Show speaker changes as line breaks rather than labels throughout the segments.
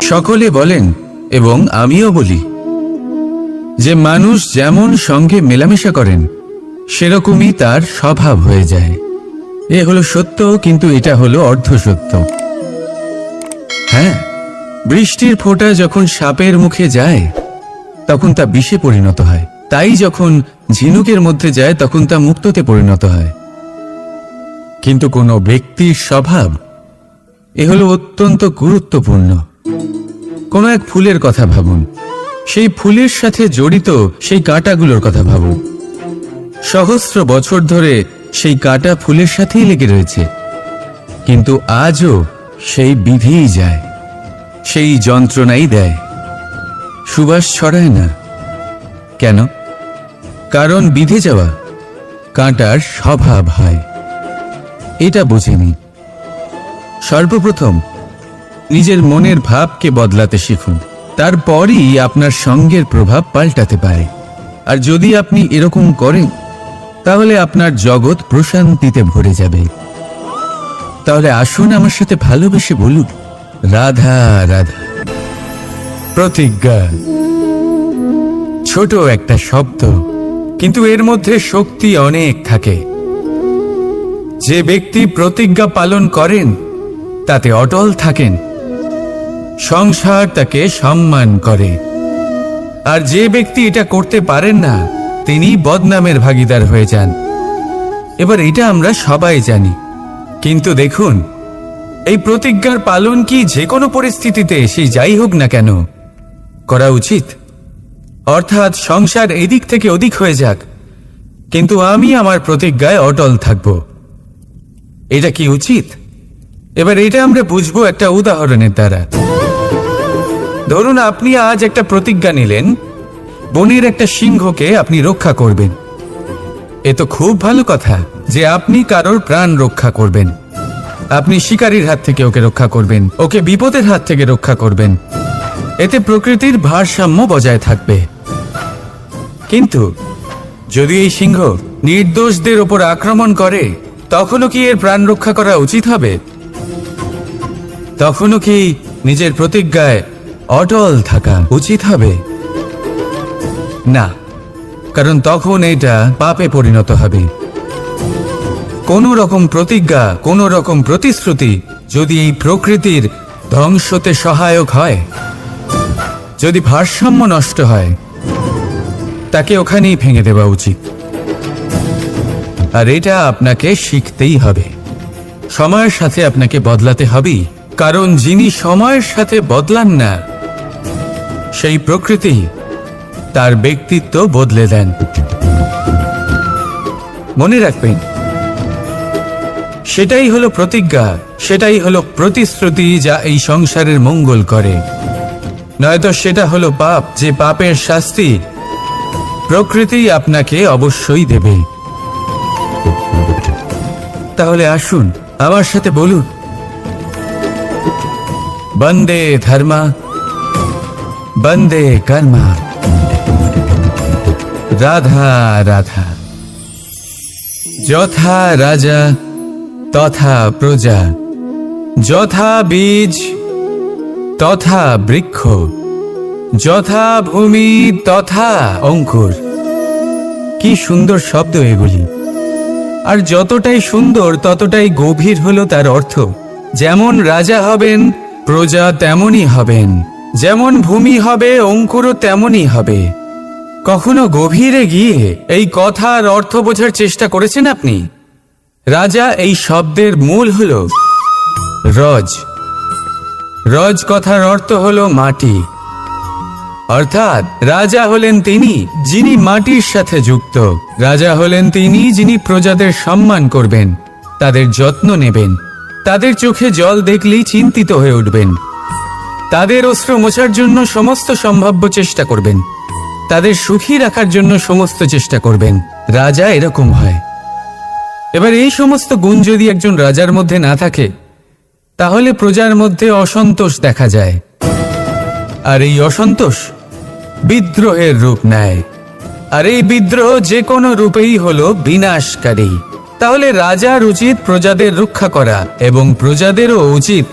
সকলে বলেন এবং আমিও বলি যে মানুষ যেমন সঙ্গে মেলামেশা করেন সেরকমই তার স্বভাব হয়ে যায়। এ হলো সত্য, কিন্তু এটা হলো অর্ধ সত্য। হ্যাঁ, বৃষ্টির ফোঁটা যখন সাপের মুখে যায় তখন তা বিষে পরিণত হয়, তাই যখন ঝিনুকের মধ্যে যায় তখন তা মুক্ততে পরিণত হয়। কিন্তু কোনো ব্যক্তির স্বভাব এ হলো অত্যন্ত গুরুত্বপূর্ণ। কোনো এক ফুলের কথা ভাবুন, সেই ফুলের সাথে জড়িত সেই কাঁটাগুলোর কথা ভাবুন। সহস্র বছর ধরে সেই কাঁটা ফুলের সাথেই লেগে রয়েছে, কিন্তু আজও সেই বিধিই যায়, সেই যন্ত্রণাই দেয়, সুবাস ছড়ায় না। কেন? কারণ বিধে যাওয়া কাঁটার স্বভাব হয়। এটা বুঝেনি। সর্বপ্রথম নিজের মনের ভাবকে বদলাতে শিখুন, তারপরই আপনার সঙ্গের প্রভাব পাল্টাতে পারে। আর যদি আপনি এরকম করেন তাহলে আপনার জগৎ প্রশান্তিতে ভরে যাবে। তাহলে আসুন আমার সাথে ভালোবেসে বলুন, রাধা রাধা। প্রতিজ্ঞা ছোট একটা শব্দ, কিন্তু এর মধ্যে শক্তি অনেক থাকে। যে ব্যক্তি প্রতিজ্ঞা পালন করেন তাতে অটল থাকেন, সংসার তাকে সম্মান করে। আর যে ব্যক্তি এটা করতে পারেন না তিনি বদনামের ভাগীদার হয়ে যান। এবার এটা আমরা সবাই জানি, কিন্তু দেখুন এই প্রতিজ্ঞার পালন কি যে কোনো পরিস্থিতিতে সে যাই হোক না কেন করা উচিত? অর্থাৎ সংসার এদিক থেকে ওদিক হয়ে যাক, কিন্তু আমি আমার প্রতিজ্ঞায় অটল থাকব, এটা কি উচিত? এবার এটা আমরা বুঝবো একটা উদাহরণের দ্বারা। ধরুন আপনি আজ একটা প্রতিজ্ঞা নিলেন, বনের একটা সিংহকে আপনি রক্ষা করবেন। এ তো খুব ভালো কথা যে আপনি কারোর প্রাণ রক্ষা করবেন। আপনি শিকারীর হাত থেকে ওকে রক্ষা করবেন, ওকে বিপদের হাত থেকে রক্ষা করবেন। এতে প্রকৃতির ভারসাম্য বজায় থাকবে। কিন্তু যদি এই সিংহ নির্দোষদের ওপর আক্রমণ করে তখনও কি এর প্রাণ রক্ষা করা উচিত হবে? তখনও কি নিজের প্রতিজ্ঞায় অটল থাকা উচিত হবে? না, কারণ তখন এটা পাপে পরিণত হবে। কোন রকম প্রতিজ্ঞা, কোন রকম প্রতিশ্রুতি যদি এই প্রকৃতির ধ্বংসতে সহায়ক হয়, যদি ভারসাম্য নষ্ট হয়, তাকে ওখানেই ভেঙে দেওয়া উচিত। আর এটা আপনাকে শিখতেই হবে, সময়ের সাথে আপনাকে বদলাতে হবেই। কারণ যিনি সময়ের সাথে বদলান না সেই প্রকৃতি তার ব্যক্তিত্ব বদলে দেন। মনে রাখবেন, সেটাই হলো প্রতিজ্ঞা, সেটাই হলো প্রতিশ্রুতি যা এই সংসারের মঙ্গল করে। নয়তো সেটা হলো পাপ, যে পাপের শাস্তি প্রকৃতি আপনাকে অবশ্যই দেবে। তাহলে আসুন আমার সাথে বলুন, বন্দে ধর্মা, বন্দে কর্মা, রাধা রাধা। যথা রাজা তথা প্রজা, যথা বীজ তথা বৃক্ষ, যথা ভূমি তথা অঙ্কুর। কি সুন্দর শব্দ এগুলি! আর যতটাই সুন্দর ততটাই গভীর হলো তার অর্থ। যেমন রাজা হবেন প্রজা তেমনই হবেন, যেমন ভূমি হবে অঙ্কুরও তেমনই হবে। কখনো গভীরে গিয়ে এই কথার অর্থ বোঝার চেষ্টা করেছেন আপনি? রাজা এই শব্দের মূল হলো রজ। রজ কথার অর্থ হলো মাটি। অর্থাৎ রাজা হলেন তিনি যিনি মাটির সাথে যুক্ত। রাজা হলেন তিনি যিনি প্রজাদের সম্মান করবেন, তাদের যত্ন নেবেন, তাদের চোখে জল দেখলেই চিন্তিত হয়ে উঠবেন, তাদের অশ্রু মোছার জন্য সমস্ত সম্ভাব্য চেষ্টা করবেন, তাদের সুখী রাখার জন্য সমস্ত চেষ্টা করবেন। রাজা এরকম হয়। এবার এই সমস্ত গুণ যদি একজন রাজার মধ্যে না থাকে তাহলে প্রজার মধ্যে অসন্তোষ দেখা যায়। আর এই অসন্তোষ বিদ্রোহের রূপ নেয়। আর এই বিদ্রোহ যে কোনো রূপেই হলো বিনাশকারী। তাহলে রাজার উচিত প্রজাদের রক্ষা করা এবং প্রজাদেরও উচিত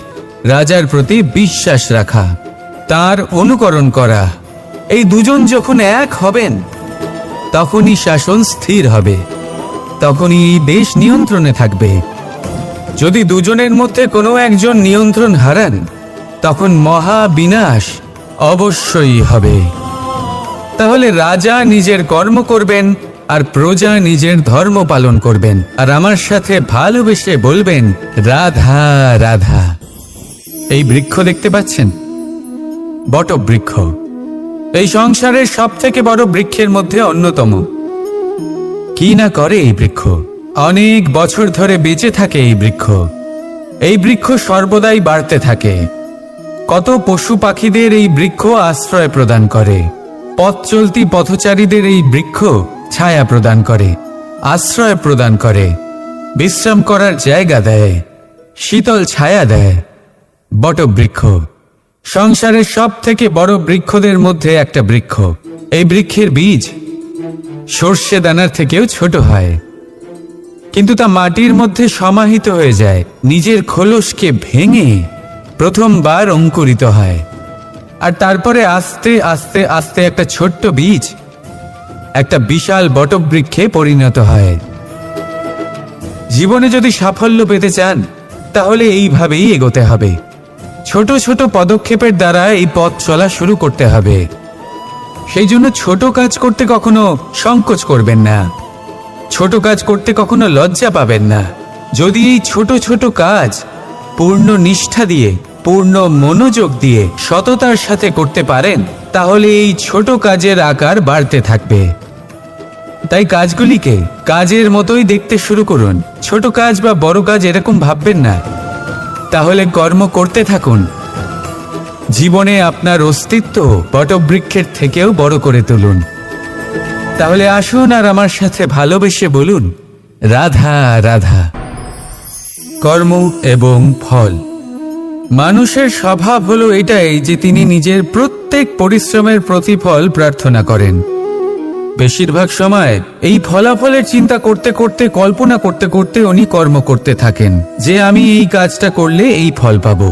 রাজার প্রতি বিশ্বাস রাখা। তার অনুকরণ করা। এই দুজন যখন এক হবেন তখনই শাসন স্থির হবে, তখনই এই দেশ নিয়ন্ত্রণে থাকবে। যদি দুজনের মধ্যে কোনো একজন নিয়ন্ত্রণ হারান তখন মহা বিনাশ অবশ্যই হবে। তাহলে রাজা নিজের কর্ম করবেন আর প্রজা নিজের ধর্ম পালন করবেন, আর আমার সাথে ভালোবেসে বলবেন রাধা রাধা। এই বৃক্ষ দেখতে পাচ্ছেন, বটবৃক্ষ। এই সংসারের সব থেকে বড় বৃক্ষের মধ্যে অন্যতম। কি না করে এই বৃক্ষ, অনেক বছর ধরে বেঁচে থাকে এই বৃক্ষ। এই বৃক্ষ সর্বদাই বাড়তে থাকে। কত পশু পাখিদের এই বৃক্ষ আশ্রয় প্রদান করে। পথ চলতি পথচারীদের এই বৃক্ষ ছায়া প্রদান করে, আশ্রয় প্রদান করে, বিশ্রাম করার জায়গা দেয়, শীতল ছায়া দেয়। বটবৃক্ষ সংসারের সব থেকে বড় বৃক্ষদের মধ্যে একটা বৃক্ষ। এই বৃক্ষের বীজ সর্ষে দানার থেকেও ছোট হয়, কিন্তু তা মাটির মধ্যে সমাহিত হয়ে যায়, নিজের খোলসকে ভেঙে প্রথমবার অঙ্কুরিত হয়, আর তারপরে আস্তে আস্তে আস্তে একটা ছোট্ট বীজ একটা বিশাল বটবৃক্ষে পরিণত হয়। জীবনে যদি সাফল্য পেতে চান তাহলে এইভাবেই এগোতে হবে। ছোট ছোট পদক্ষেপের দ্বারা এই পথ চলা শুরু করতে হবে। সেই জন্য ছোট কাজ করতে কখনো সংকোচ করবেন না, ছোট কাজ করতে কখনো লজ্জা পাবেন না। যদি এই ছোট ছোট কাজ পূর্ণ নিষ্ঠা দিয়ে, পূর্ণ মনোযোগ দিয়ে, সততার সাথে করতে পারেন তাহলে এই ছোট কাজের আকার বাড়তে থাকবে। তাই কাজগুলিকে কাজের মতোই দেখতে শুরু করুন। ছোট কাজ বা বড় কাজ এরকম ভাববেন না। তাহলে কর্ম করতে থাকুন। জীবনে আপনার অস্তিত্ব বটবৃক্ষের থেকেও বড় করে তুলুন। তাহলে আসুন আর আমার সাথে ভালোবেসে বলুন রাধা রাধা। কর্ম এবং ফল। মানুষের স্বভাব হলো এটাই যে তিনি নিজের প্রত্যেক পরিশ্রমের প্রতিফল প্রার্থনা করেন। বেশিরভাগ সময় এই ফলাফলের চিন্তা করতে করতে, কল্পনা করতে করতে উনি কর্ম করতে থাকেন যে আমি এই কাজটা করলে এই ফল পাবো।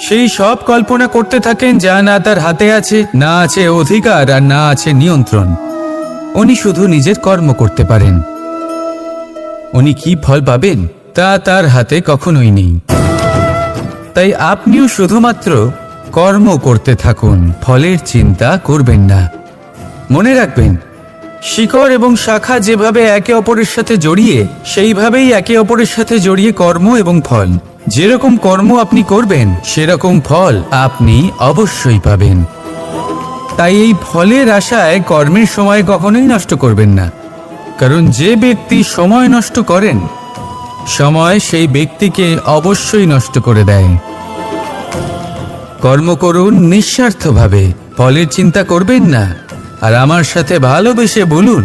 সেই সব কল্পনা করতে থাকেন যা না তার হাতে আছে, না আছে অধিকার, আর না আছে নিয়ন্ত্রণ। উনি শুধু নিজের কর্ম করতে পারেন। উনি কি ফল পাবেন তা তার হাতে কখনোই নেই। তাই আপনিও শুধুমাত্র কর্ম করতে থাকুন, ফলের চিন্তা করবেন না। মনে রাখবেন, শিকড় এবং শাখা যেভাবে একে অপরের সাথে জড়িয়ে, সেইভাবেই একে অপরের সাথে জড়িয়ে কর্ম এবং ফল। যেরকম কর্ম আপনি করবেন সেরকম ফল আপনি অবশ্যই পাবেন। তাই এই ফলের আশায় কর্মের সময় কখনোই নষ্ট করবেন না, কারণ যে ব্যক্তি সময় নষ্ট করেন, সময় সেই ব্যক্তিকে অবশ্যই নষ্ট করে দেয়। কর্ম করুন নিঃস্বার্থভাবে, ফলের চিন্তা করবেন না, আর আমার সাথে ভালোবেসে বলুন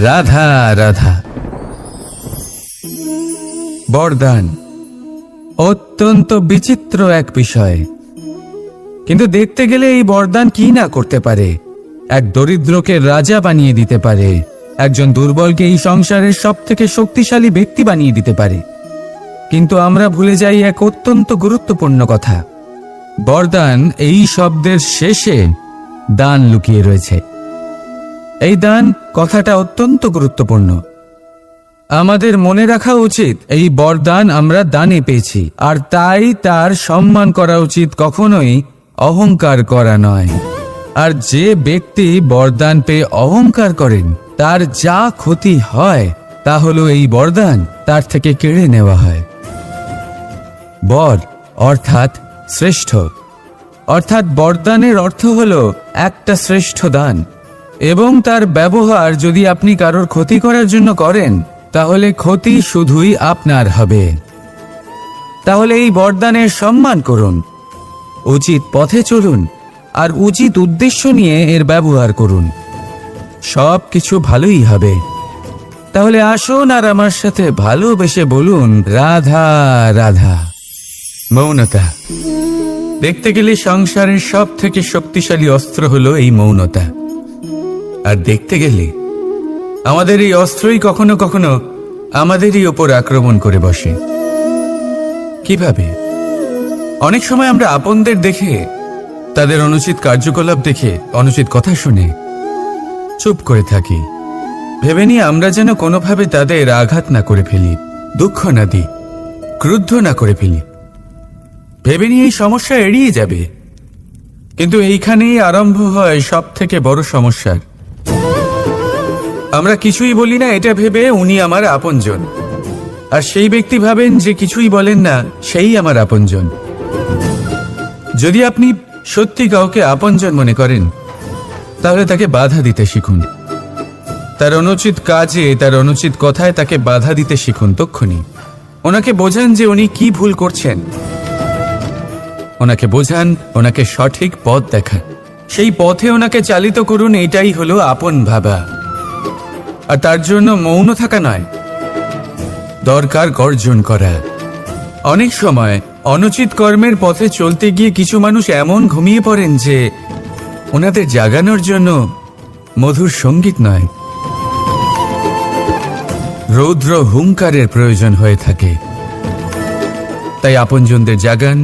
রাধা রাধা। বরদান অত্যন্ত বিচিত্র এক বিষয়, কিন্তু দেখতে গেলে এই বরদান কি না করতে পারে। এক দরিদ্রকে রাজা বানিয়ে দিতে পারে, একজন দুর্বলকে এই সংসারের সব থেকে শক্তিশালী ব্যক্তি বানিয়ে দিতে পারে। কিন্তু আমরা ভুলে যাই এক অত্যন্ত গুরুত্বপূর্ণ কথা। বরদান এই শব্দের শেষে দান লুকিয়ে রয়েছে। এই দান কথাটা অত্যন্ত গুরুত্বপূর্ণ। আমাদের মনে রাখা উচিত এই বরদান আমরা দানে পেয়েছি, আর তাই তার সম্মান করা উচিত, কখনোই অহংকার করা নয়। আর যে ব্যক্তি বরদান পেয়ে অহংকার করেন তার যা ক্ষতি হয় তা হলো এই বরদান তার থেকে কেড়ে নেওয়া হয়। বর অর্থাৎ শ্রেষ্ঠ, অর্থাৎ বরদানের অর্থ হলো একটা শ্রেষ্ঠ দান, এবং তার ব্যবহার যদি আপনি কারোর ক্ষতি করার জন্য করেন তাহলে ক্ষতি শুধুই আপনার হবে। তাহলে এই বরদানের সম্মান করুন, উচিত পথে চলুন, আর উচিত উদ্দেশ্য নিয়ে এর ব্যবহার করুন। সব কিছু ভালোই হবে। তাহলে আসুন আর আমার সাথে ভালোবেসে বলুন রাধা রাধা। মৌনতা। দেখতে গেলে সংসারের সব থেকে শক্তিশালী অস্ত্র হলো এই মৌনতা। আর দেখতে গেলে আমাদের এই অস্ত্রই কখনো কখনো আমাদেরই ওপর আক্রমণ করে বসে। কিভাবে? অনেক সময় আমরা আপনদের দেখে তাদের অনুচিত কার্যকলাপ দেখে, অনুচিত কথা শুনে চুপ করে থাকি। ভেবে নিয়ে আমরা যেন কোনোভাবে তাদের আঘাত না করে ফেলি, দুঃখ না দিই, ক্রুদ্ধ না করে ফেলি। ভেবে নিয়ে এই সমস্যা এড়িয়ে যাবে। কিন্তু এইখানেই আরম্ভ হয় সব থেকে বড় সমস্যার। আমরা কিছুই বলি না এটা ভেবে উনি আমার আপনজন, আর সেই ব্যক্তি ভাবেন যে কিছুই বলেন না সেই আমার আপনজন। যদি আপনি সত্যি কাউকে আপনজন মনে করেন, তাহলে তাকে বাধা দিতে শিখুন। তার অনুচিত কাজে, তার অনুচিত কথায় তাকে বাধা দিতে শিখুন। তক্ষুনি ওনাকে বোঝান যে উনি কি ভুল করছেন, ওনাকে বোঝান, ওনাকে সঠিক পথ দেখান, সেই পথে ওনাকে চালিত করুন। এটাই হলো আপন ভাবা। আর তার জন্য মৌন থাকা নয়, দরকার গর্জন করা। অনেক সময় অনুচিত কর্মের পথে চলতে গিয়ে কিছু মানুষ এমন ঘুমিয়ে পড়েন যে ওনাদের জাগানোর জন্য মধুর সঙ্গীত নয়, রৌদ্র হুঙ্কারের প্রয়োজন হয়ে থাকে। তাই আপনজনদের জাগান,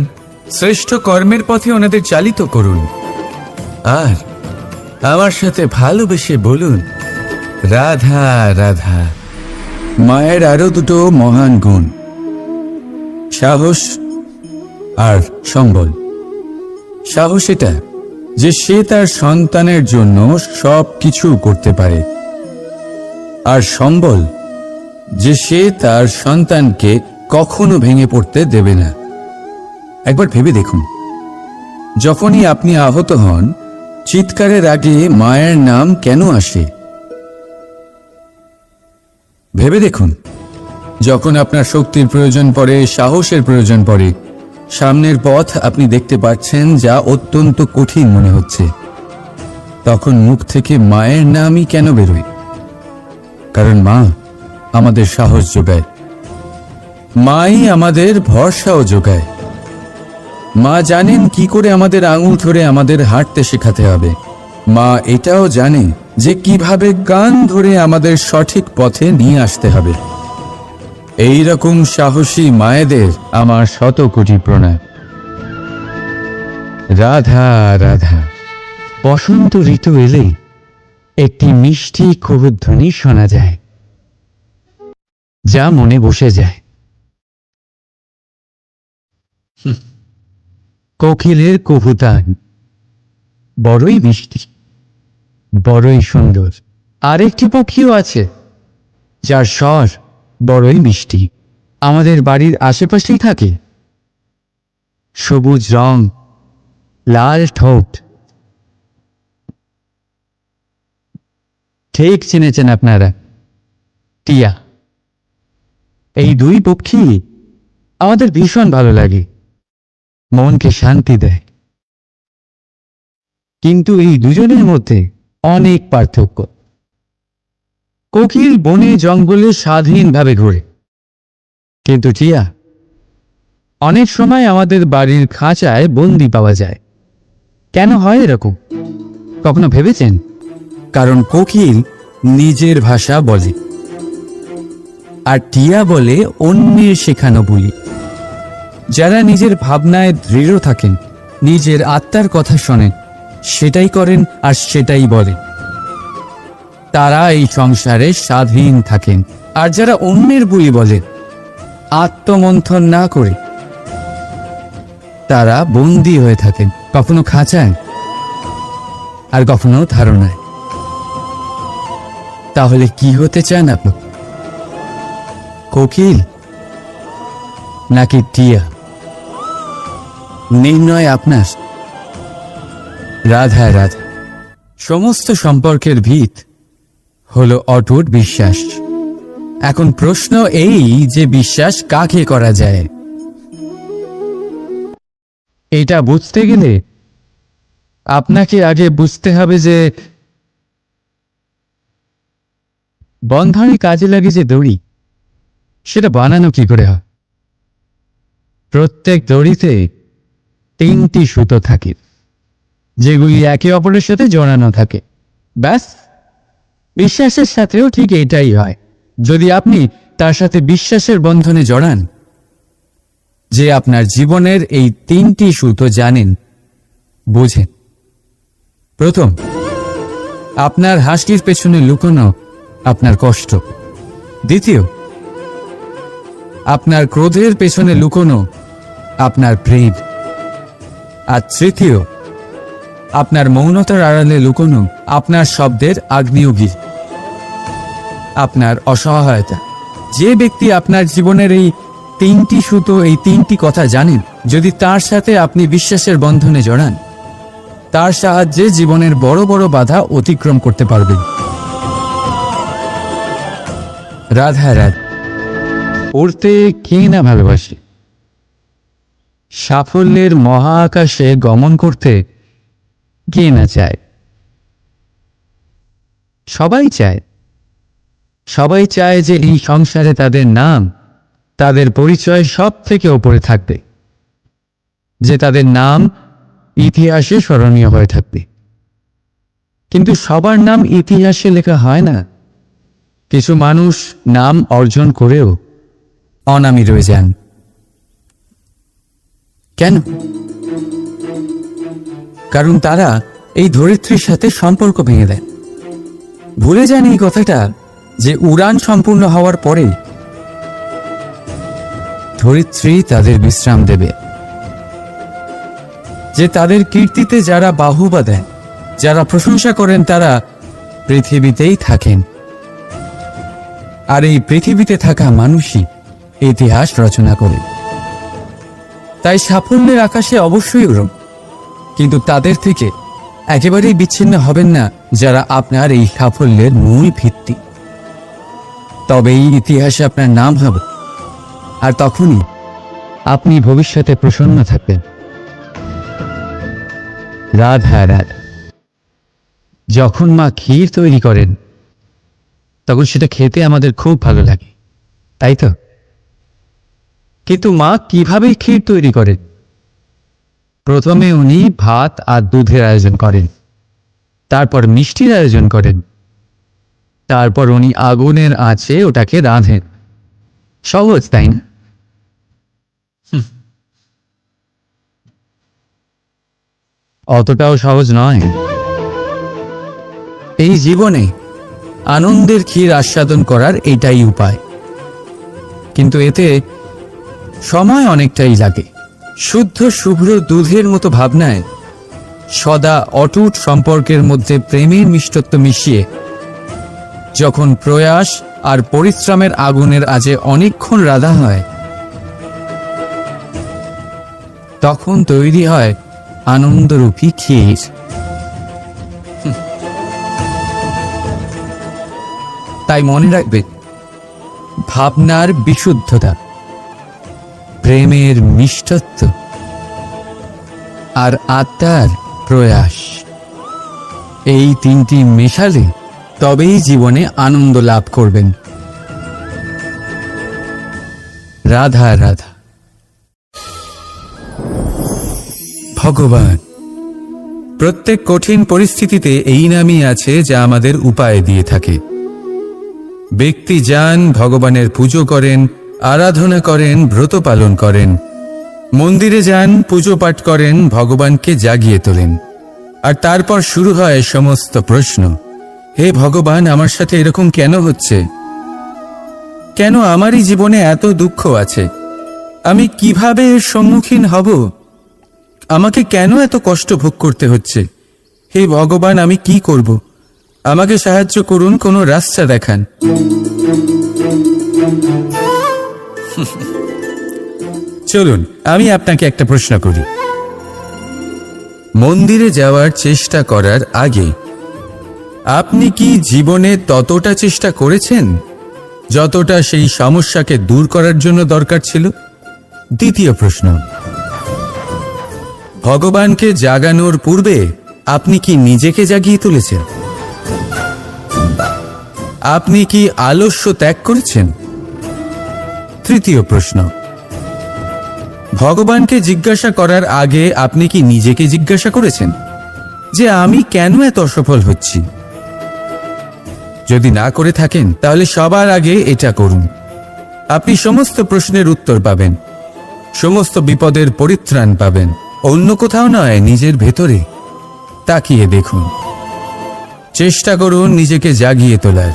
শ্রেষ্ঠ কর্মের পথে ওনাদের চালিত করুন। আর আমার সাথে ভালোবেসে বলুন, রাধা রাধা। মায়ের আরো দুটো মহান গুণ, সাহস আর সম্বল। সাহস এটা যে সে তার সন্তানের জন্য সব কিছু করতে পারে, আর সম্বল যে সে তার সন্তানকে কখনো ভেঙে পড়তে দেবে না। একবার ভেবে দেখুন, যখনই আপনি আহত হন, চিৎকারের আগে মায়ের নাম কেন আসে? ভেবে দেখুন, যখন আপনার শক্তির প্রয়োজন পড়ে, সাহসের প্রয়োজন পড়ে, সামনের পথ আপনি দেখতে পাচ্ছেন যা অত্যন্ত কঠিন মনে হচ্ছে, তখন মুখ থেকে মায়ের নামই কেন বেরোয়? কারণ মা আমাদের সাহস যোগায়, মাই আমাদের ভরসাও যোগায়। মা জানেন কি করে আমাদের আঙুল ধরে আমাদের হাঁটতে শেখাতে হবে। মা এটাও জানে যে কিভাবে কান ধরে আমাদের সঠিক পথে নিয়ে আসতে হবে। এই রকম সাহসী মায়েদের আমার শত কোটি প্রণাম। রাধা রাধা। বসন্ত ঋতু এলেই একটি মিষ্টি কুহুধ্বনি শোনা যায়, যা মনে বসে যায়। কোকিলের কুহুতান বড়ই মিষ্টি, বড়ই সুন্দর। আরেকটি পক্ষীও আছে যার স্বর বড়ই মিষ্টি, আমাদের বাড়ির আশেপাশেই থাকে। সবুজ রং, লাল ঠোঁট। ঠিক চিনেছেন আপনারা, টিয়া। এই দুই পক্ষী আমাদের ভীষণ ভালো লাগে, মনকে শান্তি দেয়। কিন্তু এই দুজনের মধ্যে অনেক পার্থক্য। কোকিল বনে জঙ্গলে স্বাধীনভাবে ঘোরে, কিন্তু টিয়া অনেক সময় আমাদের বাড়ির খাঁচায় বন্দি পাওয়া যায়। কেন হয় এরকম? কখনো ভেবেছেন? কারণ কোকিল নিজের ভাষা বলে, আর টিয়া বলে অন্যের শেখানো বলি। যারা নিজের ভাবনায় দৃঢ় থাকেন, নিজের আত্মার কথা শোনেন, সেটাই করেন আর সেটাই বলেন, তারা এই সংসারে স্বাধীন থাকেন। আর যারা অন্যের বলি বলেন, আত্মমন্থন না করে, তারা বন্দী হয়ে থাকেন, কখনো খাঁচায় আর কখনো ধারণায়। তাহলে কি হতে চান আপনি? কোকিল নাকি টিয়া? নির্ণয় আপনার। রাধা রাধা। সমস্ত সম্পর্কের ভিত হলো অটুট বিশ্বাস। এখন প্রশ্ন এই যে বিশ্বাস কাকে করা যায়? এটা বুঝতে গেলে আপনাকে আগে বুঝতে হবে যে বন্ধনে কাজে লাগে যে দড়ি, সেটা বানানো কি করে হয়? প্রত্যেক দড়িতে 3টি সুতো থাকে, যেগুলি একে অপরের সাথে জড়ানো থাকে। ব্যাস, বিশ্বাসের সাথেও ঠিক এটাই হয়। যদি আপনি তার সাথে বিশ্বাসের বন্ধনে জড়ান যে আপনার জীবনের এই 3টি সুতো জানেন, বোঝেন। প্রথম, আপনার হাসির পেছনে লুকোনো আপনার কষ্ট। দ্বিতীয়, আপনার ক্রোধের পেছনে লুকোনো আপনার প্রেম। আর তৃতীয়, আপনার মৌনতার আড়ালে লুকোনো আপনার শব্দের আগ্নেয়গিরি, আপনার অসহায়তা। যে ব্যক্তি আপনার জীবনের এই তিনটি সুতো, এই তিনটি কথা জানেন, যদি তার সাথে আপনি বিশ্বাসের বন্ধনে জড়ান, তার সাহায্যে জীবনের বড় বড় বাধা অতিক্রম করতে পারবেন। রাধা রাধা। পড়তে কে না ভালোবাসে? সাফল্যের মহাকাশে গমন করতে কে না চায়? সবাই চায়। সবাই চায় যে এই সংসারে তাদের নাম, তাদের পরিচয় সব থেকে ওপরে থাকবে, যে তাদের নাম ইতিহাসে স্মরণীয় হয়ে থাকবে। কিন্তু সবার নাম ইতিহাসে লেখা হয় না। কিছু মানুষ নাম অর্জন করেও অনামী রয়ে যান। কেন? কারণ তারা এই ধরিত্রীর সাথে সম্পর্ক ভেঙে দেয়। ভুলে যান এই কথাটা, যে উড়ান সম্পূর্ণ হওয়ার পরে ধরিত্রী তাদের বিশ্রাম দেবে, যে তাদের কীর্তিতে যারা বাহুবা দেন, যারা প্রশংসা করেন, তারা পৃথিবীতেই থাকেন। আর এই পৃথিবীতে থাকা মানুষই ইতিহাস রচনা করে। তাই সাফল্যের আকাশে অবশ্যই উড়ুন, কিন্তু তাদের থেকে একেবারেই বিচ্ছিন্ন হবেন না যারা আপনার এই সাফল্যের মূল ভিত্তি। তবেই ইতিহাসে আপনার নাম হবে, আর তখনই আপনি ভবিষ্যতে প্রসন্ন থাকবেন। রাধা রাধা। যখন মা ক্ষীর তৈরি করেন, তখন সেটা খেতে আমাদের খুব ভালো লাগে, তাই তো? কিন্তু মা কিভাবে ক্ষীর তৈরি করেন? প্রথমে উনি ভাত আর দুধের আয়োজন করেন, তারপর মিষ্টির আয়োজন করেন, তারপর উনি আগুনের আঁচে ওটাকে রাঁধেন। সহজ, তাই না? অতটাও সহজ নয়। এই জীবনে আনন্দের ক্ষীর আস্বাদন করার এটাই উপায়, কিন্তু এতে সময় অনেকটাই লাগে। শুদ্ধ শুভ্র দুধের মতো ভাবনায় সদা অটুট সম্পর্কের মধ্যে প্রেমের মিষ্টত্ব মিশিয়ে যখন প্রয়াস আর পরিশ্রমের আগুনের আজে অনেকক্ষণ রাধা হয়, তখন তৈরি হয় আনন্দরূপী ক্ষীর। তাই মনে রাখবে, ভাবনার বিশুদ্ধতা, প্রেমের মিষ্টত্ব আর আত্মার প্রয়াস, এই তিনটি মেশালে তবেই জীবনে আনন্দ লাভ করবেন। রাধা রাধা। ভগবান। প্রত্যেক কঠিন পরিস্থিতিতে এই নামই আছে যা আমাদের উপায় দিয়ে থাকে। ব্যক্তি যান, ভগবানের পুজো করেন, আরাধনা করেন, ব্রত পালন করেন, মন্দিরে যান, পুজো পাঠ করেন, ভগবানকে জাগিয়ে তোলেন, আর তারপর শুরু হয় সমস্ত প্রশ্ন। হে ভগবান, আমার সাথে এরকম কেন হচ্ছে? কেন আমারই জীবনে এত দুঃখ আছে? আমি কিভাবে এর সম্মুখীন হব? আমাকে কেন এত কষ্ট ভোগ করতে হচ্ছে? হে ভগবান, আমি কি করব? আমাকে সাহায্য করুন, কোনো রাস্তা দেখান। চলুন, আমি আপনাকে একটা প্রশ্ন করি। মন্দিরে যাওয়ার চেষ্টা করার আগে আপনি কি জীবনে ততটা চেষ্টা করেছেন যতটা সেই সমস্যাকে দূর করার জন্য দরকার ছিল? দ্বিতীয় প্রশ্ন, ভগবানকে জাগানোর পূর্বে আপনি কি নিজেকে জাগিয়ে তুলেছেন? আপনি কি আলস্য ত্যাগ করেছেন? তৃতীয় প্রশ্ন, ভগবানকে জিজ্ঞাসা করার আগে আপনি কি নিজেকে জিজ্ঞাসা করেছেন যে আমি কেন এত অসফল হচ্ছি? যদি না করে থাকেন, তাহলে সবার আগে এটা করুন। আপনি সমস্ত প্রশ্নের উত্তর পাবেন, সমস্ত বিপদের পরিত্রাণ পাবেন। অন্য কোথাও নয়, নিজের ভেতরে তাকিয়ে দেখুন। চেষ্টা করুন নিজেকে জাগিয়ে তোলার।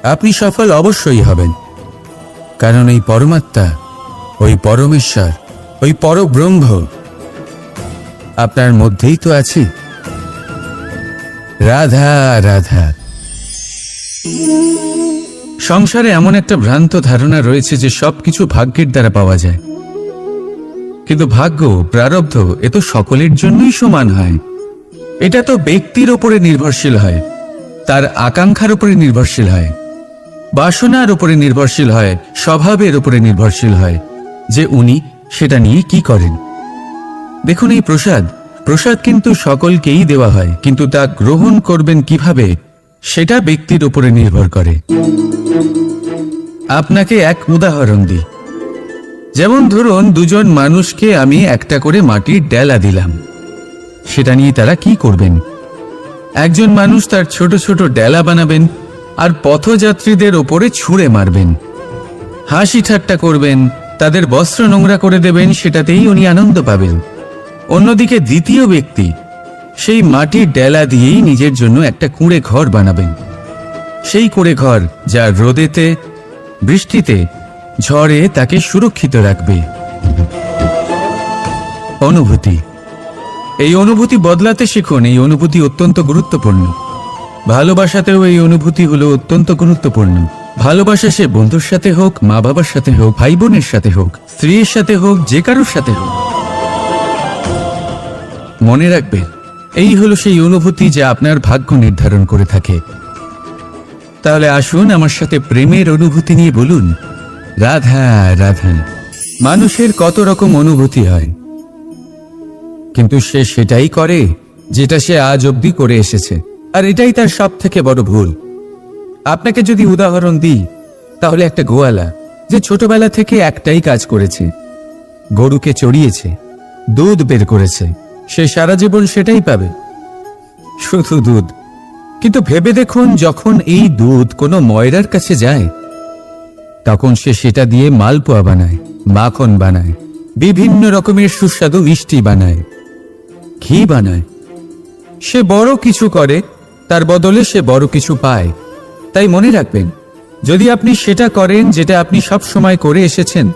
আপনি সফল অবশ্যই হবেন, কারণ এই পরমাত্মা, ওই পরমেশ্বর, ওই পরব্রহ্ম আপনার মধ্যেই তো আছে। রাধা রাধা। সংসারে এমন একটা ভ্রান্ত ধারণা রয়েছে যে সবকিছু ভাগ্যের দ্বারা পাওয়া যায়, কিন্তু ভাগ্য, প্রারব্ধ এ তো সকলের জন্যই সমান হয়। এটা তো ব্যক্তির উপরে নির্ভরশীল হয়, তার আকাঙ্ক্ষার উপরে নির্ভরশীল হয়, বাসনার উপরে নির্ভরশীল হয়, স্বভাবের উপরে নির্ভরশীল হয় যে উনি সেটা নিয়ে কি করেন। দেখুন, এই প্রসাদ কিন্তু সকলকেই দেওয়া হয়, কিন্তু তা গ্রহণ করবেন কিভাবে সেটা ব্যক্তির উপরে নির্ভর করে। আপনাকে এক উদাহরণ দিই। যেমন ধরুন, দুজন মানুষকে আমি একটা করে মাটির ডেলা দিলাম, সেটা নিয়ে তারা কি করবেন? একজন মানুষ তার ছোট ছোট ডেলা বানাবেন আর পথযাত্রীদের ওপরে ছুঁড়ে মারবেন, হাসি ঠাট্টা করবেন, তাদের বস্ত্র নোংরা করে দেবেন, সেটাতেই উনি আনন্দ পাবেন। অন্যদিকে দ্বিতীয় ব্যক্তি সেই মাটির ডেলা দিয়েই নিজের জন্য একটা কুঁড়ে ঘর বানাবেন। সেই কুঁড়ে ঘর যা রোদেতে, বৃষ্টিতে, ঝড়ে তাকে সুরক্ষিত রাখবে। অনুভূতি, এই অনুভূতি বদলাতে শিখুন। এই অনুভূতি অত্যন্ত গুরুত্বপূর্ণ। ভালোবাসাতেও এই অনুভূতি হলো অত্যন্ত গুরুত্বপূর্ণ। ভালোবাসা সে বন্ধুর সাথে হোক, মা বাবার সাথে হোক, ভাই বোনের সাথে হোক, স্ত্রীর সাথে হোক, যে কারোর সাথে হোক, মনে রাখবেন এই হলো সেই অনুভূতি যা আপনার ভাগ্য নির্ধারণ করে থাকে। তাহলে আসুন আমার সাথে প্রেমের অনুভূতি নিয়ে বলুন, রাধা রাধা। মানুষের কত রকম অনুভূতি হয়, কিন্তু সে সেটাই করে যেটা সে আজ অবধি করে এসেছে, আর এটাই তার সব থেকে বড় ভুল। আপনাকে যদি উদাহরণ দিই, তাহলে একটা গোয়ালা যে ছোটবেলা থেকে একটাই কাজ করেছে, গরুকে চড়িয়েছে, দুধ বের করেছে, সে সারা জীবন সেটাই পাবে, শুধু দুধ। কিন্তু ভেবে দেখুন, যখন এই দুধ কোনো ময়রার কাছে যায়, তখন সে সেটা দিয়ে মালপোয়া বানায়, মাখন বানায়, বিভিন্ন রকমের সুস্বাদু মিষ্টি বানায়, ঘি বানায়। সে বড় কিছু করে, তার বদলে সে বড় কিছু পায়। তাই মনে রাখবেন, যদি আপনি সেটা করেন যেটা আপনি সব সময় করে এসেছেন,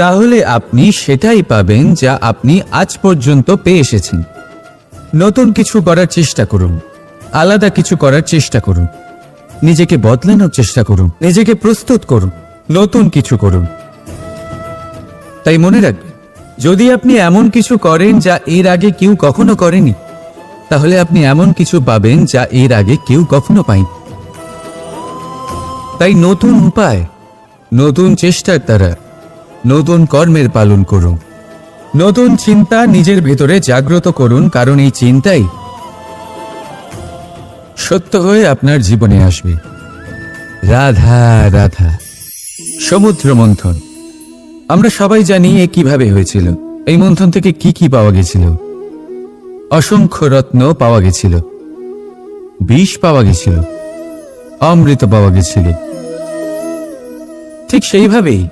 তাহলে আপনি সেটাই পাবেন যা আপনি আজ পর্যন্ত পেয়ে এসেছেন। নতুন কিছু করার চেষ্টা করুন, আলাদা কিছু করার চেষ্টা করুন, নিজেকে বদলানোর চেষ্টা করুন, নিজেকে প্রস্তুত করুন, নতুন কিছু করুন। তাই মনে রাখবেন, যদি আপনি এমন কিছু করেন যা এর আগে কেউ কখনো করেনি, তাহলে আপনি এমন কিছু পাবেন যা এর আগে কেউ কখনো পায়নি। তাই নতুন উপায়, নতুন চেষ্টার দ্বারা নতুন কর্মের পালন করুন। নতুন চিন্তা নিজের ভেতরে জাগ্রত করুন, কারণ এই চিন্তাই সত্য হয়ে আপনার জীবনে আসবে। রাধা রাধা। সমুদ্র মন্থন, আমরা সবাই জানি এ কিভাবে হয়েছিল। এই মন্থন থেকে কি কি পাওয়া গেছিল? অসংখ্য রত্ন পাওয়া গেছিল, বিষ পাওয়া গেছিল, অমৃত পাওয়া গেছিল। ঠিক সেইভাবেই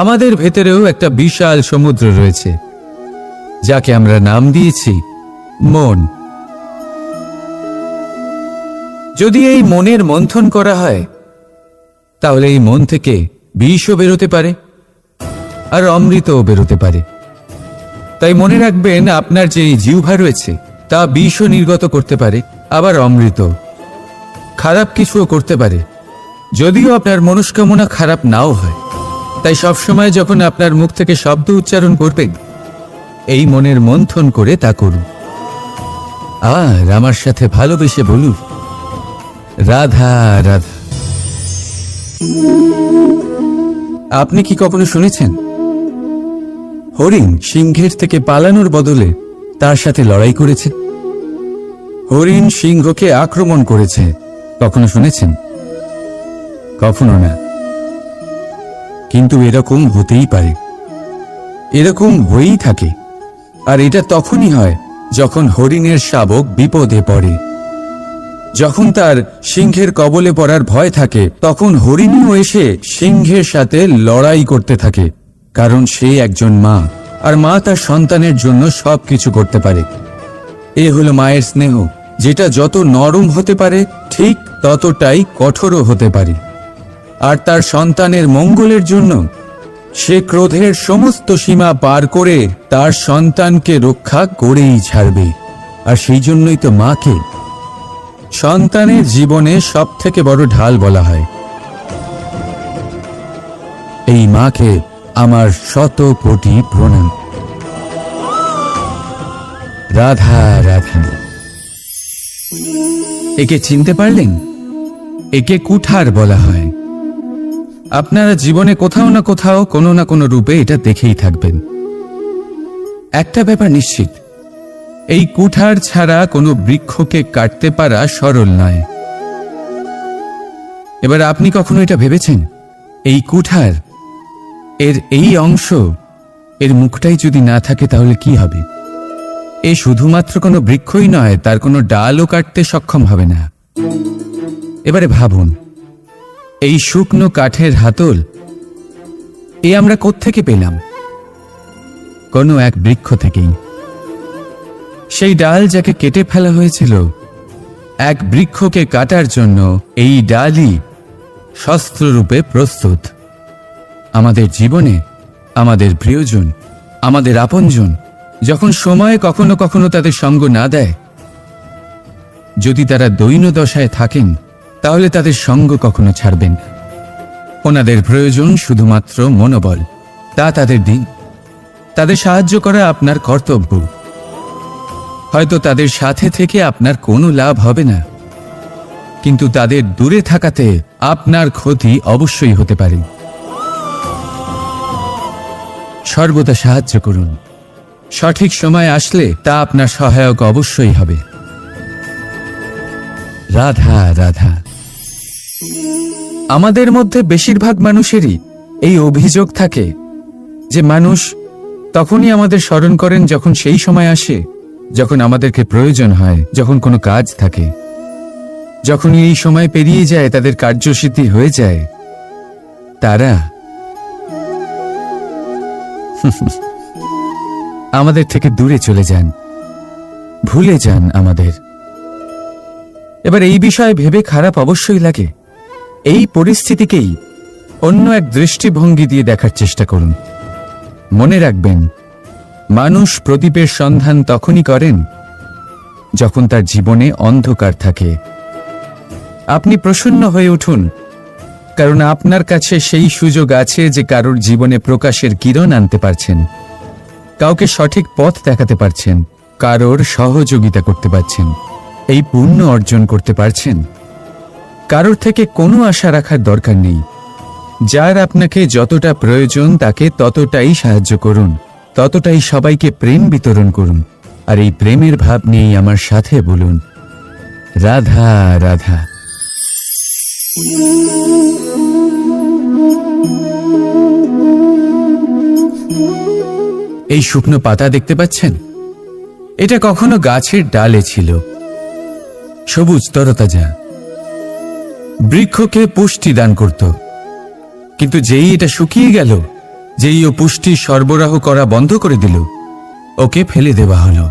আমাদের ভেতরেও একটা বিশাল সমুদ্র রয়েছে, যাকে আমরা নাম দিয়েছি মন। যদি এই মনের মন্থন করা হয়, তাহলে এই মন থেকে বিষও বেরোতে পারে আর অমৃতও বেরোতে পারে। তাই মনে রাখবেন, আপনার যে জিহ্বা রয়েছে তা বিষও নির্গত করতে পারে, আবার অমৃত। খারাপ কিছুও করতে পারে, যদিও আপনার মনস্কামনা খারাপ নাও হয়। তাই সবসময় যখন আপনার মুখ থেকে শব্দ উচ্চারণ করবেন, এই মনের মন্থন করে তা করুন। আর আমার সাথে ভালোবেসে বলুন, রাধা রাধা। আপনি কি কখনো শুনেছেন হরিণ সিংহের থেকে পালানোর বদলে তার সাথে লড়াই করেছে? হরিণ সিংহকে আক্রমণ করেছে, কখনো শুনেছেন? কখনো না। কিন্তু এরকম হতেই পারে, এরকম হয়েই থাকে। আর এটা তখনই হয় যখন হরিণের শাবক বিপদে পড়ে। যখন তার সিংহের কবলে পড়ার ভয় থাকে, তখন হরিণও এসে সিংহের সাথে লড়াই করতে থাকে, কারণ সে একজন মা আর মা তার সন্তানের জন্য সবকিছু করতে পারে। এ হলো মায়ের স্নেহ, যেটা যত নরম হতে পারে ঠিক ততটাই কঠোরও হতে পারে। আর তার সন্তানের মঙ্গলের জন্য সে ক্রোধের সমস্ত সীমা পার করে তার সন্তানকে রক্ষা করেই ছাড়বে। আর সেই জন্যই তো মাকে সন্তানের জীবনে সবথেকে বড় ঢাল বলা হয়। এই মাকে আমার শত কোটি প্রণাম। রাধা রাধা। একে চিনতে পারলেন? একে কুঠার বলা হয়। আপনারা জীবনে কোথাও না কোথাও কোনো না কোনো রূপে এটা দেখেই থাকবেন। একটা ব্যাপার নিশ্চিত, এই কুঠার ছাড়া কোনো বৃক্ষকে কাটতে পারা সরল নয়। এবার আপনি কখনো এটা ভেবেছেন, এই কুঠার এর এই অংশ, এর মুখটাই যদি না থাকে তাহলে কি হবে? এ শুধুমাত্র কোনো বৃক্ষই নয়, তার কোনো ডালও কাটতে সক্ষম হবে না। এবারে ভাবুন, এই শুকনো কাঠের হাতল এ আমরা কোত্থেকে পেলাম? কোনো এক বৃক্ষ থেকেই। সেই ডাল যাকে কেটে ফেলা হয়েছিল, এক বৃক্ষকে কাটার জন্য এই ডালই শস্ত্ররূপে প্রস্তুত। আমাদের জীবনে আমাদের প্রিয়জন, আমাদের আপনজন যখন সময় কখনো কখনো তাদের সঙ্গ না দেয়, যদি তারা দৈন্য দশায় থাকেন, তাহলে তাদের সঙ্গ কখনো ছাড়বেন না। ওনাদের প্রয়োজন শুধুমাত্র মনোবল। তা তাদের দিন। তাদের সাহায্য করা আপনার কর্তব্য। হয়তো তাদের সাথে থেকে আপনার কোনো লাভ হবে না, কিন্তু তাদের দূরে থাকাতে আপনার ক্ষতি অবশ্যই হতে পারে। সর্বদা সাহায্য করুন। সঠিক সময় আসলে তা আপনার সহায়ক অবশ্যই হবে। রাধা রাধা। আমাদের মধ্যে বেশিরভাগ মানুষেরই এই অভিযোগ থাকে যে মানুষ তখনই আমাদের স্মরণ করেন যখন সেই সময় আসে যখন আমাদেরকে প্রয়োজন হয়, যখন কোনো কাজ থাকে। যখনই এই সময় পেরিয়ে যায়, তাদের কার্যসিদ্ধি হয়ে যায়, তারা আমাদের থেকে দূরে চলে যান, ভুলে যান আমাদের। এবার এই বিষয়ে ভেবে খারাপ অবশ্যই লাগে। এই পরিস্থিতিকেই অন্য এক দৃষ্টিভঙ্গি দিয়ে দেখার চেষ্টা করুন। মনে রাখবেন, মানুষ প্রদীপের সন্ধান তখনই করেন যখন তার জীবনে অন্ধকার থাকে। আপনি প্রসন্ন হয়ে উঠুন, কারণ আপনার কাছে সেই সুযোগ আছে যে কারোর জীবনে প্রকাশের কিরণ আনতে পারছেন, কাউকে সঠিক পথ দেখাতে পারছেন, কারোর সহযোগিতা করতে পারছেন, এই পুণ্য অর্জন করতে পারছেন। কারোর থেকে কোনো আশা রাখার দরকার নেই। যার আপনাকে যতটা প্রয়োজন তাকে ততটাই সাহায্য করুন, ততটাই সবাইকে প্রেম বিতরণ করুন। আর এই প্রেমের ভাব নিয়েই আমার সাথে বলুন, রাধা রাধা। এই শুকনো পাতা দেখতে পাচ্ছেন? এটা কখনো গাছের ডালে ছিল, সবুজ তরতাজা, বৃক্ষকে পুষ্টি দান করত। কিন্তু যেই এটা শুকিয়ে গেল, যেই ও পুষ্টি সরবরাহ করা বন্ধ করে দিল, ওকে ফেলে দেওয়া হলো।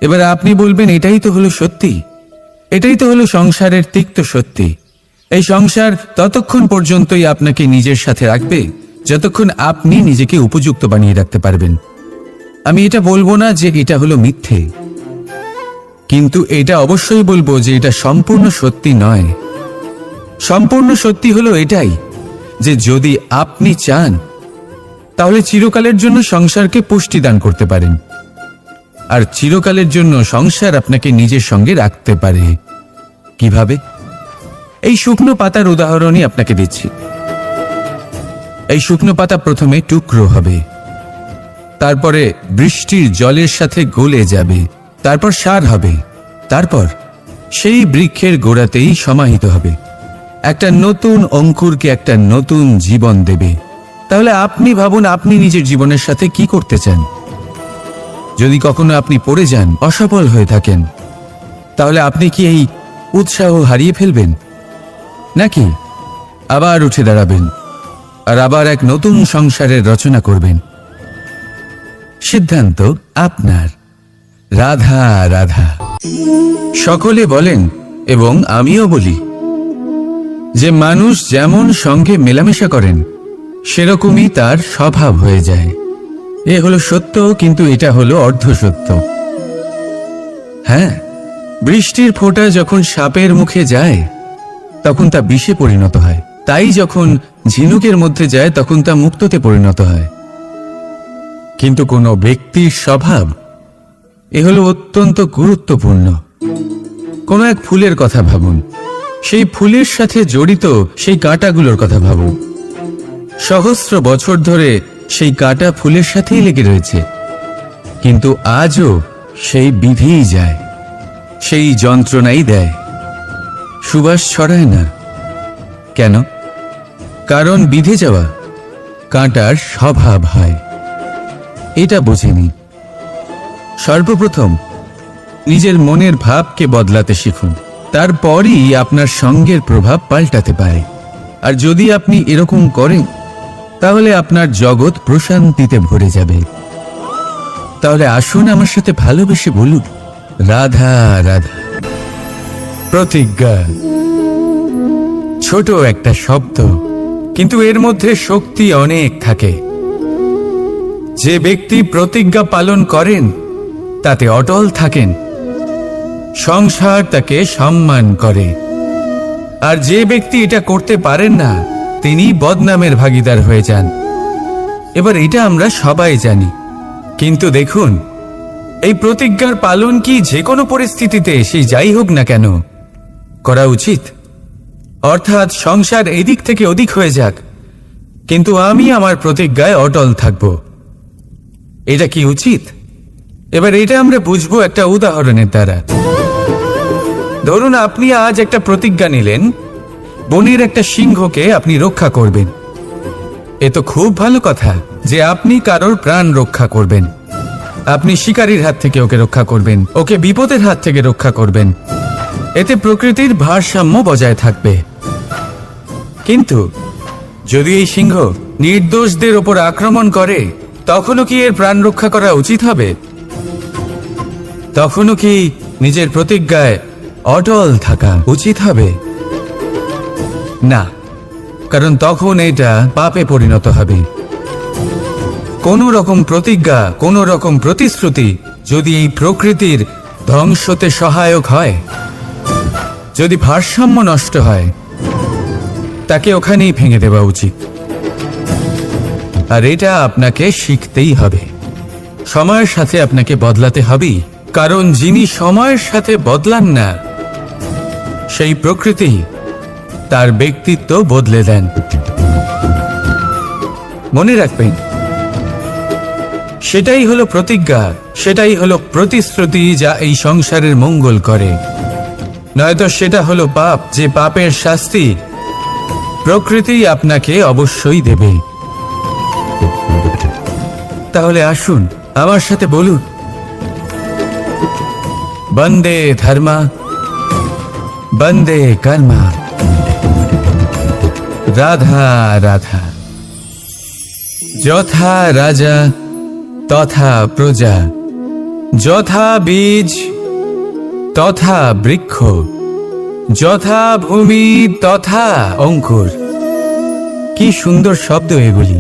এবার আপনি বলবেন, এটাই তো হলো সত্যি, এটাই তো হলো সংসারের তিক্ত সত্যি। এই সংসার ততক্ষণ পর্যন্তই আপনাকে নিজের সাথে রাখবে যতক্ষণ আপনি নিজেকে উপযুক্ত বানিয়ে রাখতে পারবেন। আমি এটা বলবো না যে এটা হলো মিথ্যে, কিন্তু এটা অবশ্যই বলবো যে এটা সম্পূর্ণ সত্যি নয়। সম্পূর্ণ সত্যি হলো এটাই যে যদি আপনি চান তাহলে চিরকালের জন্য সংসারকে পুষ্টি দান করতে পারেন, আর চিরকালের জন্য সংসার আপনাকে নিজের সঙ্গে রাখতে পারে। কিভাবে? এই শুকনো পাতার উদাহরণই আপনাকে দিচ্ছি। এই শুকনো পাতা প্রথমে টুকরো হবে, তারপরে বৃষ্টির জলের সাথে গলে যাবে, তারপর সার হবে, তারপর সেই বৃক্ষের গোড়াতেই সমাহিত হবে, একটা নতুন অঙ্কুরকে একটা নতুন জীবন দেবে। তাহলে আপনি ভাবুন, আপনি নিজের জীবনের সাথে কি করতে চান? যদি কখনো আপনি পড়ে যান, অসফল হয়ে থাকেন, তাহলে আপনি কি এই উৎসাহ হারিয়ে ফেলবেন, নাকি আবার উঠে দাঁড়াবেন আর আবার এক নতুন সংসারের রচনা করবেন? সিদ্ধান্ত আপনার। রাধা রাধা। সকলে বলেন এবং আমিও বলি যে মানুষ যেমন সঙ্গে মেলামেশা করেন সেরকমই তার স্বভাব হয়ে যায়। এ হলো সত্য, কিন্তু এটা হলো অর্ধ সত্য। হ্যাঁ, বৃষ্টির ফোঁটা যখন সাপের মুখে যায় তখন তা বিষে পরিণত হয়, তাই যখন ঝিনুকের মধ্যে যায় তখন তা মুক্ততে পরিণত হয়। কিন্তু কোনো ব্যক্তির স্বভাব এ হলো অত্যন্ত গুরুত্বপূর্ণ। কোনো এক ফুলের কথা ভাবুন, সেই ফুলের সাথে জড়িত সেই কাঁটাগুলোর কথা ভাবুন। সহস্র বছর ধরে সেই কাঁটা ফুলের সাথেই লেগে রয়েছে, কিন্তু আজও সেই বিধিই যায়, সেই যন্ত্রণাই দেয়, সুবাস ছড়ায় না। কেন? কারণ বিধে যাওয়া কাঁটার স্বভাব হয়। এটা বোঝেনি। সর্বপ্রথম নিজের মনের ভাবকে বদলাতে শিখুন, তারপরই আপনার সঙ্গের প্রভাব পাল্টাতে পারে। আর যদি আপনি এরকম করেন তাহলে আপনার জগৎ প্রশান্তিতে ভরে যাবে। তাহলে আসুন আমার সাথে ভালোবেসে বলুন, রাধা রাধা। প্রতিজ্ঞা ছোট একটা শব্দ, কিন্তু এর মধ্যে শক্তি অনেক থাকে। যে ব্যক্তি প্রতিজ্ঞা পালন করেন তাতে অটল থাকেন, সংসার তাকে সম্মান করে। আর যে ব্যক্তি এটা করতে পারেন না তিনি বদনামের ভাগীদার হয়ে যান। এবার এটা আমরা সবাই জানি, কিন্তু দেখুন এই প্রতিজ্ঞার পালন কি যে কোনো পরিস্থিতিতে সে যাই হোক না কেন করা উচিত? অর্থাৎ সংসার এদিক থেকে ওদিক হয়ে যাক, কিন্তু আমি আমার প্রতিজ্ঞায় অটল থাকব, এটা কি উচিত? এবার এটা আমরা বুঝবো একটা উদাহরণের দ্বারা। ধরুন আপনি আজ একটা প্রতিজ্ঞা নিলেন, বনের একটা সিংহকে আপনি রক্ষা করবেন। এ তো খুব ভালো কথা যে আপনি কারোর প্রাণ রক্ষা করবেন। আপনি শিকারীর হাত থেকে ওকে রক্ষা করবেন, ওকে বিপদের হাত থেকে রক্ষা করবেন। এতে প্রকৃতির ভারসাম্য বজায় থাকবে। কিন্তু যদি এই সিংহ নির্দোষদের ওপর আক্রমণ করে তখনও কি এর প্রাণ রক্ষা করা উচিত হবে? তখনও কি নিজের প্রতিজ্ঞায় অটল থাকা উচিত হবে? না, কারণ তখন এটা পাপে পরিণত হবে। কোন রকম প্রতিজ্ঞা, কোন রকম প্রতিশ্রুতি যদি এই প্রকৃতির ধ্বংসতে সহায়ক হয়, যদি ভারসাম্য নষ্ট হয়, তাকে ওখানেই ভেঙে দেওয়া উচিত। আর এটা আপনাকে শিখতেই হবে, সময়ের সাথে আপনাকে বদলাতে হবেই। কারণ যিনি সময়ের সাথে বদলান না সেই প্রকৃতি তার ব্যক্তিত্ব বদলে দেন। মনে রাখবেন, সেটাই হলো প্রতিজ্ঞা, সেটাই হলো প্রতিশ্রুতি যা এই সংসারের মঙ্গল করে। নয়তো সেটা হলো পাপ, যে পাপের শাস্তি প্রকৃতি আপনাকে অবশ্যই দেবে। তাহলে আসুন আমার সাথে বলুন, বন্দে ধর্মা, বন্দে কর্মা, রাধা রাধা। যথা রাজা তথা প্রজা, যথা বীজ তথা বৃক্ষ, যথা ভূমি তথা অঙ্কুর। কি সুন্দর শব্দ এগুলি!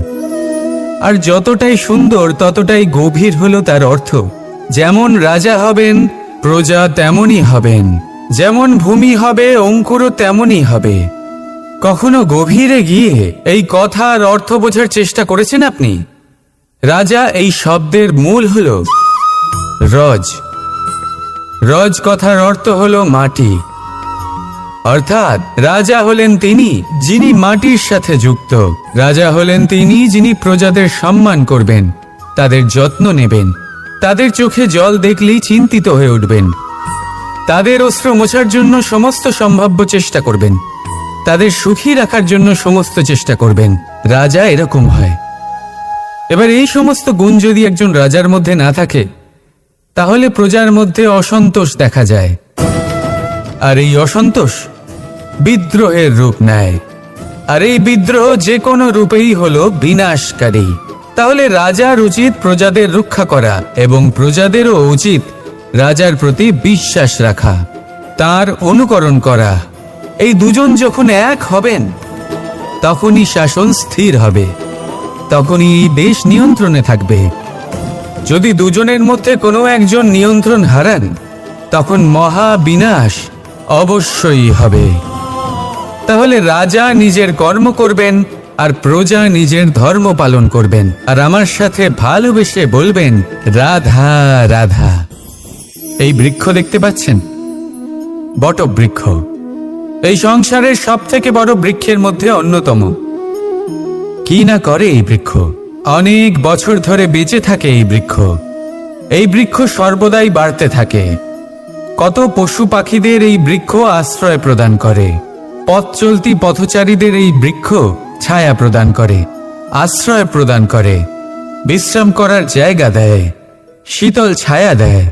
আর যতটাই সুন্দর ততটাই গভীর হলো তার অর্থ। যেমন রাজা হবেন প্রজা তেমনই হবেন, যেমন ভূমি হবে অঙ্কুরও তেমনই হবে। কখনো গভীরে গিয়ে এই কথার অর্থ বোঝার চেষ্টা করেছেন আপনি? রাজা এই শব্দের মূল হল রজ। রজ কথার অর্থ হলো মাটি। অর্থাৎ রাজা হলেন তিনি যিনি মাটির সাথে যুক্ত। রাজা হলেন তিনি যিনি প্রজাদের সম্মান করবেন, তাদের যত্ন নেবেন, তাদের চোখে জল দেখলেই চিন্তিত হয়ে উঠবেন, তাদের অশ্রু মোছার জন্য সমস্ত সম্ভাব্য চেষ্টা করবেন, তাদের সুখী রাখার জন্য সমস্ত চেষ্টা করবেন। রাজা এরকম হয়। এবার এই সমস্ত গুণ যদি একজন রাজার মধ্যে না থাকে তাহলে প্রজার মধ্যে অসন্তোষ দেখা যায়। আর এই অসন্তোষ বিদ্রোহের রূপ নেয়। আর এই বিদ্রোহ যে কোনো রূপেই হলো বিনাশকারী। তাহলে রাজার উচিত প্রজাদের রক্ষা করা এবং প্রজাদেরও উচিত রাজার প্রতি বিশ্বাস রাখা, তার অনুকরণ করা। এই দুজন যখন এক হবেন তখনই শাসন স্থির হবে, তখনই এই দেশ নিয়ন্ত্রণে থাকবে। যদি দুজনের মধ্যে কোনো একজন নিয়ন্ত্রণ হারান তখন মহা বিনাশ অবশ্যই হবে। তাহলে রাজা নিজের কর্ম করবেন আর প্রজা নিজের ধর্ম পালন করবেন, আর আমার সাথে ভালোবেসে বলবেন রাধা রাধা। এই বৃক্ষ দেখতে পাচ্ছেন, বটবৃক্ষ। এই সংসারের সব থেকে বড় বৃক্ষের মধ্যে অন্যতম। কি না করে এই বৃক্ষ, অনেক বছর ধরে বেঁচে থাকে এই বৃক্ষ। এই বৃক্ষ সর্বদাই বাড়তে থাকে। কত পশু পাখিদের এই বৃক্ষ আশ্রয় প্রদান করে। পথ চলতি পথচারীদের এই বৃক্ষ ছায়া প্রদান করে, আশ্রয় প্রদান করে, বিশ্রাম করার জায়গা দেয়, শীতল ছায়া দেয়।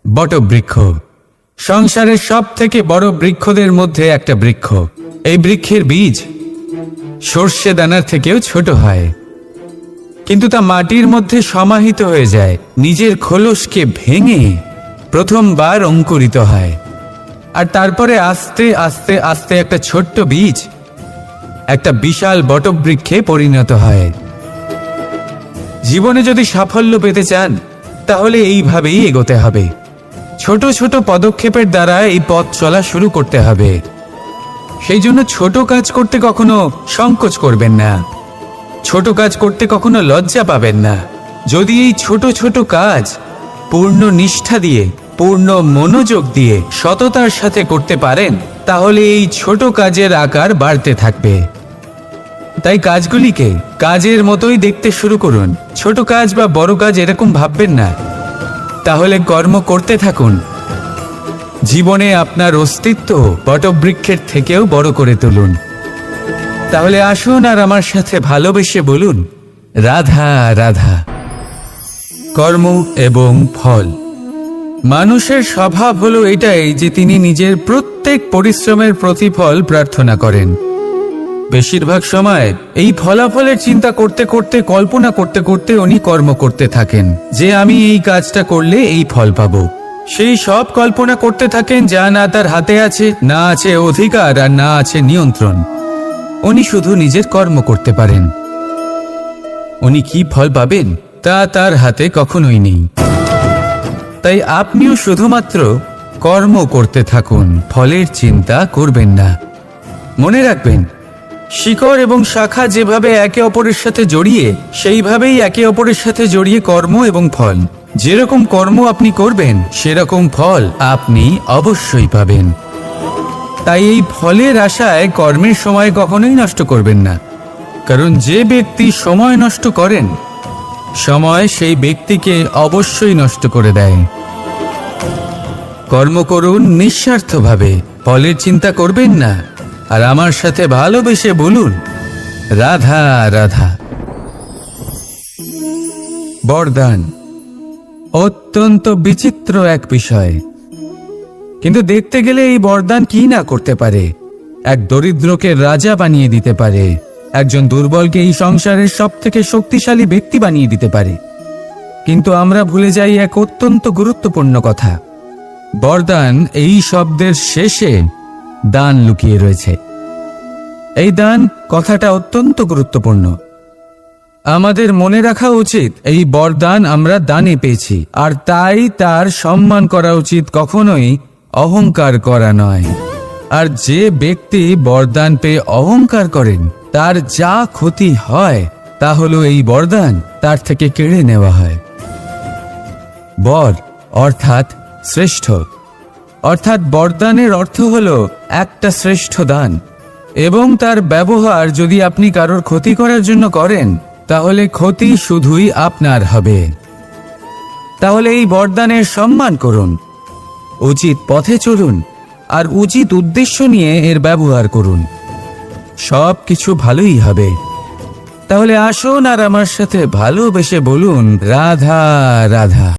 বটবৃক্ষ সংসারের সব থেকে বড় বৃক্ষদের মধ্যে একটা বৃক্ষ। এই বৃক্ষের বীজ সর্ষে দানার থেকেও ছোট হয়, কিন্তু তা মাটির মধ্যে সমাহিত হয়ে যায়, নিজের খোলসকে ভেঙে প্রথমবার অঙ্কুরিত হয়, আর তারপরে আস্তে আস্তে আস্তে একটা ছোট্ট বীজ একটা বিশাল বটবৃক্ষে পরিণত হয়। জীবনে যদি সাফল্য পেতে চান তাহলে এইভাবেই এগোতে হবে। ছোট ছোট পদক্ষেপের দ্বারা এই পথ চলা শুরু করতে হবে। সেই জন্য ছোট কাজ করতে কখনো সংকোচ করবেন না, ছোট কাজ করতে কখনো লজ্জা পাবেন না। যদি এই ছোট ছোট কাজ পূর্ণ নিষ্ঠা দিয়ে, পূর্ণ মনোযোগ দিয়ে, সততার সাথে করতে পারেন তাহলে এই ছোট কাজের আকার বাড়তে থাকবে। তাই কাজগুলিকে কাজের মতোই দেখতে শুরু করুন। ছোট কাজ বা বড় কাজ এরকম ভাববেন না। তাহলে কর্ম করতে থাকুন। জীবনে আপনার অস্তিত্ব বটবৃক্ষের থেকেও বড় করে তুলুন। তাহলে আসুন আর আমার সাথে ভালোবেসে বলুন রাধা রাধা। কর্ম এবং ফল। মানুষের স্বভাব হলো এটাই যে তিনি নিজের প্রত্যেক পরিশ্রমের প্রতিফল প্রার্থনা করেন। বেশিরভাগ সময় এই ফলাফলের চিন্তা করতে করতে, কল্পনা করতে করতে উনি কর্ম করতে থাকেন যে আমি এই কাজটা করলে এই ফল পাবো। সেই সব কল্পনা করতে থাকেন যা না তার হাতে আছে, না আছে অধিকার, আর না আছে নিয়ন্ত্রণ। উনি শুধু নিজের কর্ম করতে পারেন। উনি কি ফল পাবেন তা তার হাতে কখনোই নেই। তাই আপনিও শুধুমাত্র কর্ম করতে থাকুন, ফলের চিন্তা করবেন না। মনে রাখবেন, শিকড় এবং শাখা যেভাবে একে অপরের সাথে জড়িয়ে, সেইভাবেই একে অপরের সাথে জড়িয়ে কর্ম এবং ফল। যেরকম কর্ম আপনি করবেন সেরকম ফল আপনি অবশ্যই পাবেন। তাই এই ফলের আশায় কর্মের সময় কখনোই নষ্ট করবেন না, কারণ যে ব্যক্তি সময় নষ্ট করেন, সময় সেই ব্যক্তিকে অবশ্যই নষ্ট করে দেয়। কর্ম করুন নিঃস্বার্থভাবে, ফলের চিন্তা করবেন না, আর আমার সাথে ভালোবেসে বলুন রাধা রাধা। বরদান অত্যন্ত বিচিত্র এক বিষয়, কিন্তু দেখতে গেলে এই বরদান কি না করতে পারে। এক দরিদ্রকে রাজা বানিয়ে দিতে পারে, একজন দুর্বলকে এই সংসারের সব থেকে শক্তিশালী ব্যক্তি বানিয়ে দিতে পারে। কিন্তু আমরা ভুলে যাই এক অত্যন্ত গুরুত্বপূর্ণ কথা। বরদান এই শব্দের শেষে দান লুকিয়ে রয়েছে। এই দান কথাটা অত্যন্ত গুরুত্বপূর্ণ। আমাদের মনে রাখা উচিত এই বরদান আমরা দানে পেয়েছি, আর তাই তার সম্মান করা উচিত, কখনোই অহংকার করা নয়। আর যে ব্যক্তি বরদান পেয়ে অহংকার করেন তার যা ক্ষতি হয় তা হলো এই বরদান তার থেকে কেড়ে নেওয়া হয়। বর অর্থাৎ শ্রেষ্ঠ, অর্থাৎ বরদানের অর্থ হলো একটা শ্রেষ্ঠ দান, এবং তার ব্যবহার যদি আপনি কারোর ক্ষতি করার জন্য করেন তাহলে ক্ষতি শুধুই আপনার হবে। তাহলে এই বরদানের সম্মান করুন, উচিত পথে চলুন, আর উচিত উদ্দেশ্য নিয়ে এর ব্যবহার করুন। সব কিছু ভালোই হবে। তাহলে আসুন আর আমার সাথে ভালোবেসে বলুন রাধা রাধা।